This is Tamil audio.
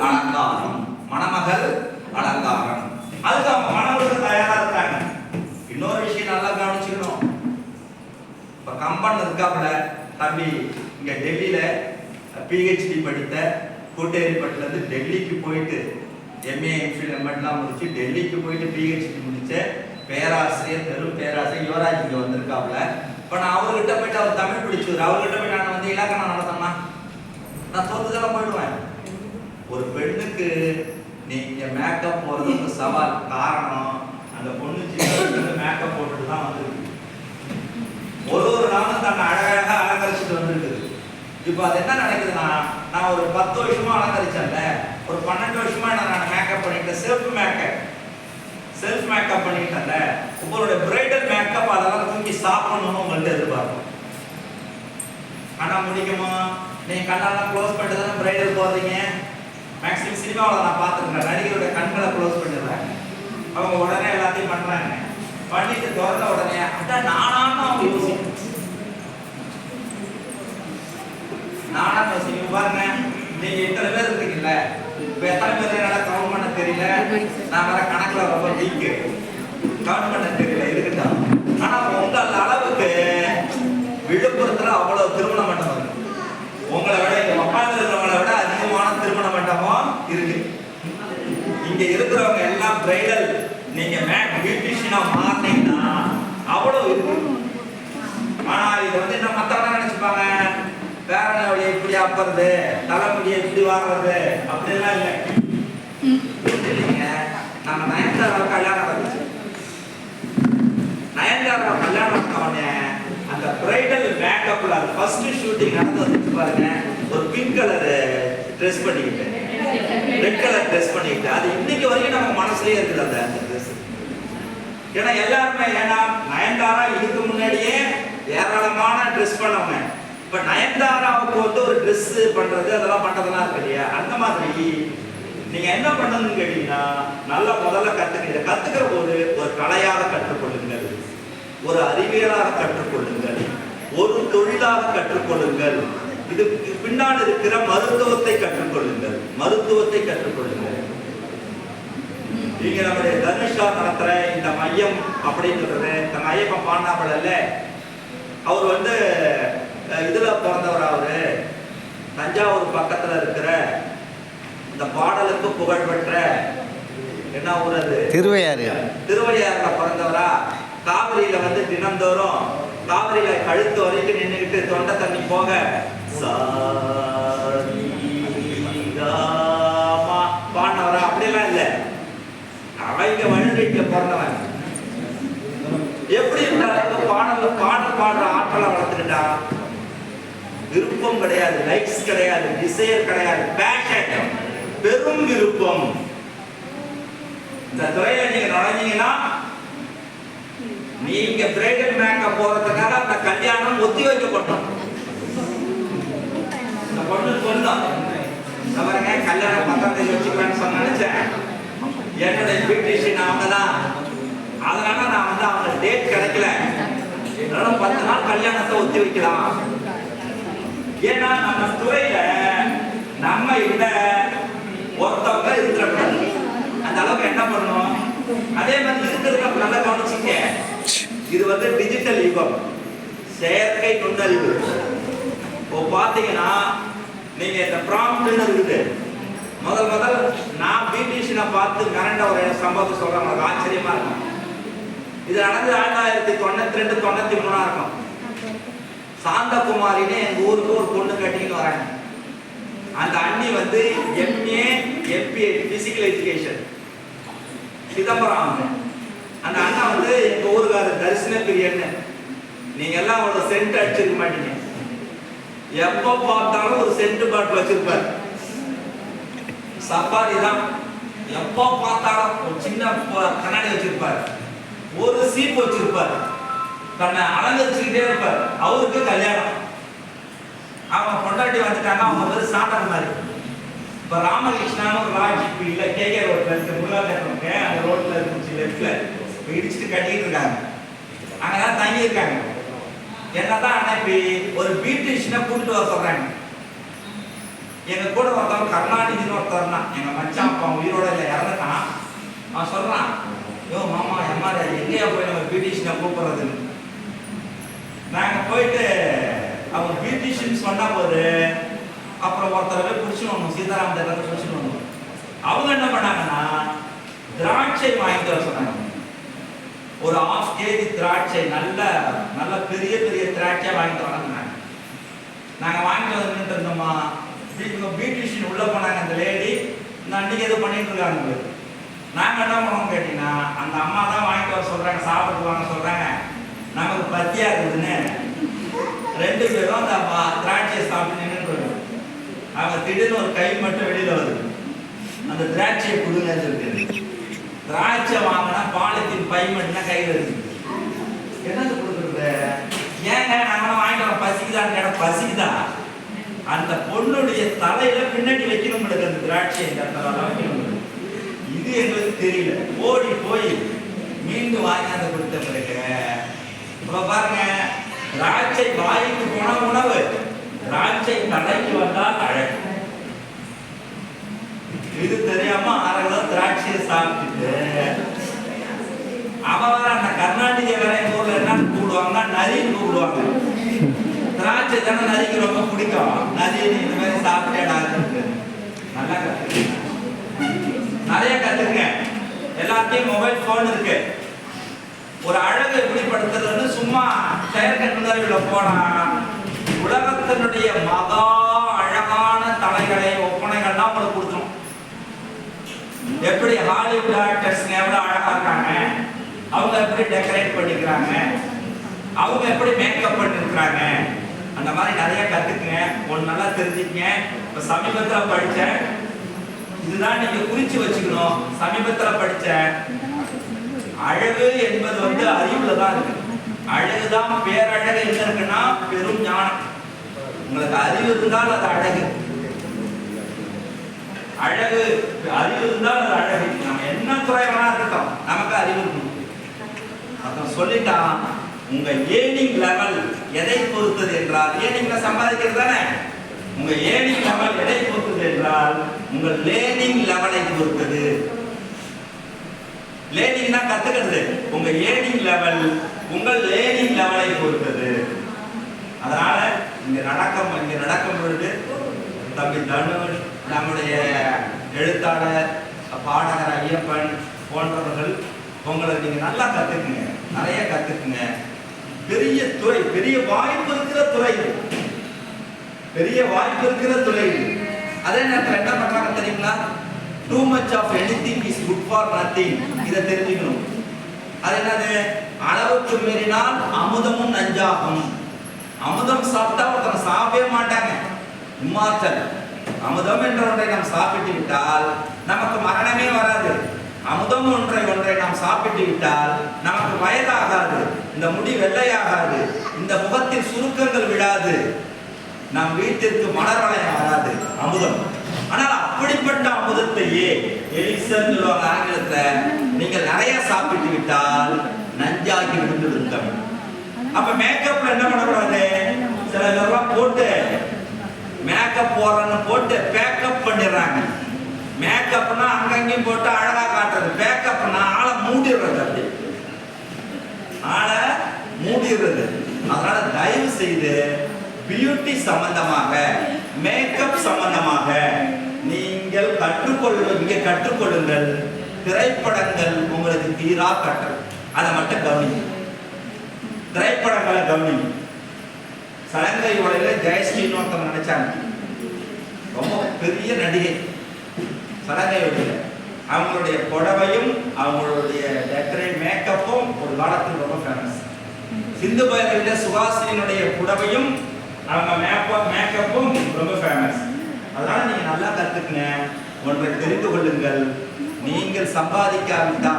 அலங்காரம், மணமகள் அலங்காரம். அதுக்கு அவங்க மணமகளுக்கு தயாரா இருக்காங்க. இன்னொரு விஷயம் நல்லா கவனிச்சுக்கணும். இப்ப கம்பன் இருக்காப்புல தம்பி, இங்க டெல்லியில PhD படித்த கோட்டேரிப்பட்டுல இருந்து டெல்லிக்கு போயிட்டு MA MPhil Medலாம் முடிச்சு டெல்லிக்கு போயிட்டு PhD முடிச்ச பேராசிரியர், பெரும் பேராசிரியர் யுவராஜ் இங்க வந்திருக்காப்புல. இப்ப நான் அவர்கிட்ட போயிட்டு அவர் தமிழ் பிடிச்சவர், அவர்கிட்ட போய் நான் வந்து இலக்கணம் நடத்தணும்னா நான் தோத்துதெல்லாம் போயிடுவேன். ஒரு பெண்ணுக்கு நீங்க மேக்கப் போறது ஒரு சவால். காரணம், அந்த பொண்ணு சின்ன மேக்கப் போட்டுட்டு தான் வந்திருக்கு. ஒரு நாளும் தன்னை அழகாக அலங்கரிச்சுட்டு வந்திருக்குது. இப்போ அது என்ன நடக்குதுன்னா, நான் ஒரு 10 வருஷமா அலங்கரிச்சேன்ல, ஒரு 12 வருஷமா நான் மேக்கப் பண்ணிட்டேன். செல்ஃப் மேக்கப் பண்ணிட்டேன்ல. உங்களுடைய பிரைடல் மேக்கப் அதெல்லாம் தூக்கி சாப்பிடணும்னு உங்கள்கிட்ட எதிர்பார்க்கும். ஆனா முடிக்குமா? நீங்க கண்ணெல்லாம் க்ளோஸ் பண்ணிட்டு தானே பிரைடல் போடுறீங்க. மேக்ஸிமம் சினிமாவில் நான் பார்த்துருக்கேன், நடிகருடைய கண்களை க்ளோஸ் பண்ணிடுறாங்க. அவங்க உடனே எல்லாத்தையும் பண்றாங்க. பண்ணிட்டு திறந்த உடனே அதான் நானான்னு அவங்க யோசிக்கும். நானா யோசிக்கும். பாருங்க, நீங்க எத்தனை பேர் இருக்கீங்கல்ல, இப்ப எத்தனை பேர் என்னால கவுண்ட் பண்ண தெரியல. நான் வர கணக்குல ரொம்ப வீக்கு, கவுண்ட் பண்ண தெரியல, இருக்கட்டும். ஆனா உங்கள் அளவுக்கு விழுப்புரத்துல அவ்வளவு திருமண மண்டபம் இருக்கு. உங்களை விட இங்க உட்கார்ந்து இருக்கிறவங்களை விட அதிகமான திருமண மண்டபம் இருக்கு. இங்க இருக்கிறவங்க எல்லாம் பிரைடல், நீங்க பியூட்டிஷியனா மாறினீங்கன்னா அவ்வளவு இருக்கு. ஆனா இது வந்து என்ன மத்தவங்க நினைச்சுப்பாங்க, வேற வழியை இப்படி ஆப்புறது, தலைமுடியை இப்படி வாடுறது அப்படிலாம் இல்லை. இல்லைங்க, நம்ம நயன்தாரா கல்யாணம் வந்துச்சு. நயன்தாரா கல்யாணம் உடனே அந்த பிரைடல் மேக்கப்ல ஃபர்ஸ்ட் ஷூட்டிங் நடந்து வந்துச்சு பாருங்க. ஒரு பிங்க் கலர் ட்ரெஸ் பண்ணிக்கிட்டு, ரெட் கலர் ட்ரெஸ் பண்ணிக்கிட்டு, அது இன்னைக்கு வரைக்கும் நம்ம மனசுலயே இருக்குது அந்த ட்ரெஸ். ஏன்னா எல்லாருமே, ஏன்னா நயன்தாரா இதுக்கு முன்னாடியே ஏராளமான ட்ரெஸ் பண்ணவங்க. இப்ப நயன்தாராவுக்கு வந்து ஒரு ட்ரெஸ் பண்றது அதெல்லாம் பண்றதெல்லாம் இருக்கு இல்லையா. அந்த மாதிரி நீங்க என்ன பண்ணணும்னு கேட்டீங்கன்னா, நல்லா முதல்ல கத்துக்கிற போது ஒரு கலையாக கற்றுக்கொள்ளுங்கள், ஒரு அறிவியலாக கற்றுக்கொள்ளுங்கள், ஒரு தொழிலாக கற்றுக்கொள்ளுங்கள். இது பின்னால் இருக்கிற மருத்துவத்தை கற்றுக்கொள்ளுங்கள். நீங்க நம்முடைய தனுஷா நடத்துற இந்த மையம் அப்படின்றது, இந்த மையம் பாண்டாப்படல, அவர் வந்து இதுல பிறந்தவர். அவரு தஞ்சாவூர் பக்கத்துல இருக்கிற இந்த பாடலுக்கு புகழ்பெற்ற என்ன ஊர் அது, திருவையாறுல பிறந்தவரா. காவிரியில வந்து தினந்தோறும் காவிரியில கழுத்து வரைக்கும் நின்றுகிட்டு தொண்டை தண்ணி போக பாடினவரா. அப்படிலாம் இல்ல, அவங்க வழிநீட்டில பிறந்தவன். எப்படி பாடல் பாடுற ஆற்றலை வளர்த்துக்கிட்டா, விருப்பம் கிடையாது, லைக்ஸ் கிடையாது, டிசைர் கிடையாது, பேஷன், பெரும் விருப்பம். இந்த துறையில நீங்க நுழைஞ்சீங்கன்னா, நீங்க பிரைடல் மேக்கப் போறதுக்காக அந்த கல்யாணம் ஒத்தி வைக்கப்பட்டோம். இந்த பொண்ணு சொன்னோம், பாருங்க கல்யாணம் 10ஆம் தேதி வச்சுக்கலான்னு சொன்ன நினைச்சேன். என்னுடைய பியூட்டிஷியன் அவங்க தான். அதனால நான் வந்து அவங்க டேட் கிடைக்கல, அதனால 10 நாள் கல்யாணத்தை ஒத்தி வைக்கலாம். ஏன்னா நம்ம துறையில நம்ம இந்த ஒருத்தவங்க இருக்கிறோம், அந்த அளவுக்கு என்ன பண்ணணும். அதே மாதிரி இருக்கிறது நம்ம நல்லா கவனிச்சுங்க. இது வந்து டிஜிட்டல் யுகம், செயற்கை நுண்ணறிவு. இப்போ பாத்தீங்கன்னா நீங்க இந்த ப்ராம்ப்ட்னு இருக்குது. முதல் நான் பியூட்டிஷியனை பார்த்து மிரண்ட ஒரு சம்பவத்தை சொல்றேன், உங்களுக்கு ஆச்சரியமா இருக்கும். இது நடந்து 1992 93 இருக்கும். சாந்தகுமாரின்னு எங்க ஊருக்கு ஒரு பொண்ணு கட்டின்னு வராங்க. அந்த அண்ணி வந்து MA MPA physical education Chidambaram. அந்த அண்ணா வந்து எங்க ஊருக்காரர் தரிசன பிரியன்னு. நீங்க எல்லாம் ஒரு சென்ட் அடிச்சிருக்க மாட்டீங்க. எப்ப பார்த்தாலும் ஒரு சென்ட் பாட்டில் வச்சிருப்பாரு. சப்பாரி தான். எப்ப பார்த்தாலும் ஒரு சின்ன கண்ணாடி வச்சிருப்பாரு, ஒரு சீப் வச்சிருப்பாரு, தன்னை அலங்கரிச்சுக்கிட்டே இருப்பார். அவருக்கு கல்யாணம், அவங்க பொண்டாட்டி வந்துட்டாங்க, அவங்க வந்து சாண்டர் மாதிரி. இப்ப ராமகிருஷ்ணான்னு ஒரு லாட்ஜிப் இல்ல KK ரோட்ல இருக்கு, முருகாங்க அந்த ரோட்ல இருந்துச்சு, லெஃப்ட்ல இடிச்சுட்டு கட்டிட்டு இருக்காங்க. அங்கதான் தங்கி இருக்காங்க. என்னதான் அனுப்பி ஒரு பியூட்டிஷியனை கூப்பிட்டு வர சொல்றாங்க. எங்க கூட ஒருத்தவங்க கருணாநிதினு ஒருத்தர்னா எங்க மச்சான் அப்பா உயிரோட இல்லை இறந்துட்டான். அவன் சொல்றான், யோ மாமா எம்மாரு எங்கேயா போய் நம்ம பியூட்டிஷியனை கூப்பிடுறதுன்னு. நாங்க போயிட்டு அவங்க பியூட்டிஷியன் சொன்ன போது அப்புறம் ஒருத்தர் போய் பிடிச்சிட்டு வரணும், சீதாராம் தேட்டர் பிடிச்சிட்டு வரணும். அவங்க என்ன பண்ணாங்கன்னா திராட்சை வாங்கிட்டு வர சொன்னாங்க. ஒரு 1/2 kg திராட்சை, நல்ல நல்ல பெரிய பெரிய திராட்சை வாங்கிட்டு வராங்க. நாங்க வாங்கிட்டு வந்துட்டு இருந்தோமா, பியூட்டிஷியன் உள்ள போனாங்க. அந்த லேடி இந்த அன்னைக்கு எதுவும் பண்ணிட்டு இருக்காங்க. நாங்க என்ன பண்ணோம் கேட்டீங்கன்னா, அந்த அம்மா தான் வாங்கிட்டு வர சொல்றாங்க, சாப்பிட்டு வாங்க சொல்றாங்க. நமக்கு பத்தியா இருக்குதுன்னு 2 பேரும் அந்த திராட்சையை சாப்பிட்டு நின்று அவங்க திடீர்னு ஒரு கை மட்டும் வெளியில வருது. அந்த திராட்சையை கொடுங்க சொல்லிட்டு திராட்சை வாங்கினா பாலித்தீன் பை மட்டும் கையில் இருக்கு. என்னது கொடுக்குறது? ஏங்க நாங்களாம் வாங்கிட்டு வர பசிக்குதான்னு கேட்ட பசிக்குதா? அந்த பொண்ணுடைய தலையில பின்னாடி வைக்கணும் அந்த திராட்சை வைக்கணும். இது எங்களுக்கு தெரியல. ஓடி போய் மீண்டும் வாங்கி அந்த கொடுத்த பிறகு இப்ப பாருங்க, திராட்சை வாய்க்கு போன உணவு, திராட்சை தலைக்கு வந்தால் அழகு. இது தெரியாம 6 கிலோ திராட்சையை சாப்பிட்டுட்டு அவன் அந்த கர்நாடக வேற எங்க ஊர்ல என்ன கூப்பிடுவாங்கன்னா நரின்னு கூப்பிடுவாங்க. திராட்சை தானே நரிக்கு ரொம்ப பிடிக்கும். நரி இந்த மாதிரி சாப்பிட்டேடா. நல்லா கத்துக்க, நிறைய கத்துங்க. எல்லாத்தையும் மொபைல் போன் இருக்கு. ஒரு அழகை வெளிப்படுத்துறதுன்னு சும்மா செயற்கை போனா உலகத்தினுடைய மகா அழகான தலைகளை ஒப்பனைகள்லாம் உங்களுக்கு கொடுத்துரும். எப்படி ஹாலிவுட் ஆக்டர்ஸ் எவ்வளவு அழகா இருக்காங்க, அவங்க எப்படி டெக்கரேட் பண்ணிக்கிறாங்க, அவங்க எப்படி மேக்கப் பண்ணிருக்கிறாங்க, அந்த மாதிரி நிறைய கத்துக்குங்க. ஒன்று நல்லா தெரிஞ்சுக்கங்க. இப்ப சமீபத்தில் படிச்சேன், இதுதான் நீங்க குறிச்சு வச்சுக்கணும். சமீபத்தில் படிச்ச அழகு என்பது அறிவுல தான் இருக்கு. அழகுதான் பேரழகு எங்க இருக்குன்னா பெரும் ஞானம். உங்களுக்கு அறிவு இருந்தால் அது அழகு. அழகு அறிவு இருந்தால் அது அழகு. நம்ம என்ன குறைவனா இருக்கோம், நமக்கு அறிவு இருக்கணும். அப்புறம் சொல்லிட்டான், உங்க ஏர்னிங் லெவல் எதை பொறுத்தது என்றால், ஏர்னிங்ல சம்பாதிக்கிறது தானே. உங்க ஏர்னிங் லெவல் எதை பொறுத்தது என்றால் உங்கள் லேர்னிங் லெவலை பொறுத்தது. லேர்னிங்னா கத்துக்கிறது. உங்க ஏர்னிங் லெவல் உங்கள் லேர்னிங் லெவலை பொறுத்தது. அதனால இங்க நடக்கும் பொழுது தம்பி தனுஷ், நம்முடைய எழுத்தாளர் பாடகர் ஐயப்பன் போன்றவர்கள் உங்களை நீங்க நல்லா கத்துக்குங்க, நிறைய கத்துக்குங்க. பெரிய துறை, பெரிய வாய்ப்பு இருக்கிற துறை, பெரிய வாய்ப்பு இருக்கிற துறை. அதே நேரத்தில் என்ன பண்றாங்க தெரியுங்களா? Too much of anything is good for nothing. இதை தெரிஞ்சுக்கணும். அது என்னது? அளவுக்கு மீறினால் அமுதமும் நஞ்சாகும். அமுதம் சாப்பிட்டா ஒருத்தர் சாப்பிடவே மாட்டாங்க. இம்மார்டல் அமுதம் என்ற ஒன்றை நாம் சாப்பிட்டு விட்டால் நமக்கு மரணமே வராது. அமுதம் ஒன்றை நாம் சாப்பிட்டு விட்டால் நமக்கு வயதாகாது, இந்த முடி வெள்ளையாகாது, இந்த முகத்தில் சுருக்கங்கள் விடாது, நம் வீட்டிற்கு மலர்வளையம் வராது. அமுதம். ஆனால் அப்படிப்பட்ட அமுதத்தையே எலிக்சர் சொல்லுவாங்க ஆங்கிலத்துல, நீங்கள் நிறைய சாப்பிட்டு விட்டால் நஞ்சாக்கி விட்டு விட்டோம். அப்ப மேக்கப்ல என்ன பண்ணக்கூடாது? சில பேர்லாம் போட்டு மேக்கப் போடுறன்னு போட்டு பேக்கப் பண்ணிடுறாங்க. மேக்கப்னா அங்கங்கேயும் போட்டு அழகா காட்டுறது. பேக்கப்னா ஆளை மூடிடுறது, அப்படி ஆளை மூடிடுறது. அதனால தயவு செய்து பியூட்டி சம்பந்தமாக, மேக்கப் சம்பந்தமாக நீங்கள் கற்றுக்கொள்ளுங்கள். திரைப்படங்கள் உங்களுக்கு தீரா கற்றல், அதை மட்டும் கவனிங்க. திரைப்படங்களை கவனிங்க. சலங்கை உடையில ஜெயஸ்ரீன்னு ஒருத்தவங்க நினைச்சாங்க, ரொம்ப பெரிய நடிகை. சலங்கை உடையில அவங்களுடைய புடவையும் அவங்களுடைய டெக்கரேட் மேக்கப்பும் ஒரு காலத்தில் ரொம்ப ஃபேமஸ். சிந்து பைரவில சுஹாசினியுடைய புடவையும் அவங்க மேக்கப்பும் ரொம்ப ஃபேமஸ். அதனால நீங்க நல்லா கத்துக்குங்க, ஒன்றை தெரிந்து கொள்ளுங்கள். நீங்கள் சம்பாதிக்காவிட்டால்